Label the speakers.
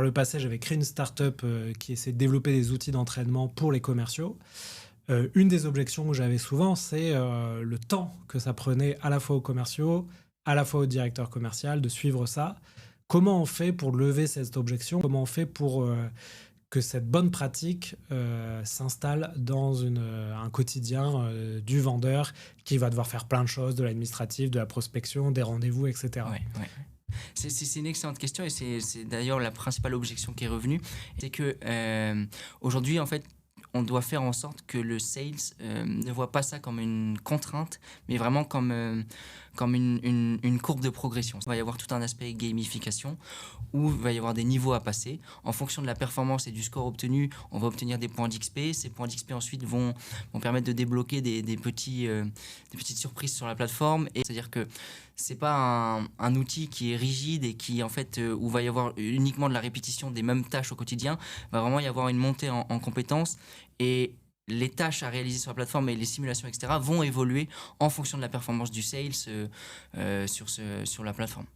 Speaker 1: le passé, j'avais créé une startup qui essaie de développer des outils d'entraînement pour les commerciaux. Une des objections que j'avais souvent, c'est le temps que ça prenait à la fois aux commerciaux, à la fois au directeur commercial de suivre ça. Comment on fait pour lever cette objection? Comment on fait pour que cette bonne pratique s'installe dans un quotidien du vendeur qui va devoir faire plein de choses, de l'administratif, de la prospection, des rendez-vous, etc.
Speaker 2: Ouais, ouais. C'est une excellente question et c'est d'ailleurs la principale objection qui est revenue. C'est que aujourd'hui, en fait, on doit faire en sorte que le sales ne voit pas ça comme une contrainte, mais vraiment comme une courbe de progression. Il va y avoir tout un aspect gamification où il va y avoir des niveaux à passer. En fonction de la performance et du score obtenu, on va obtenir des points d'XP. Ces points d'XP ensuite vont permettre de débloquer des petites surprises sur la plateforme. Et c'est-à-dire que c'est pas un outil qui est rigide et qui en fait où va y avoir uniquement de la répétition des mêmes tâches au quotidien. Va vraiment y avoir une montée en compétences et les tâches à réaliser sur la plateforme et les simulations, etc., vont évoluer en fonction de la performance du sales sur la plateforme.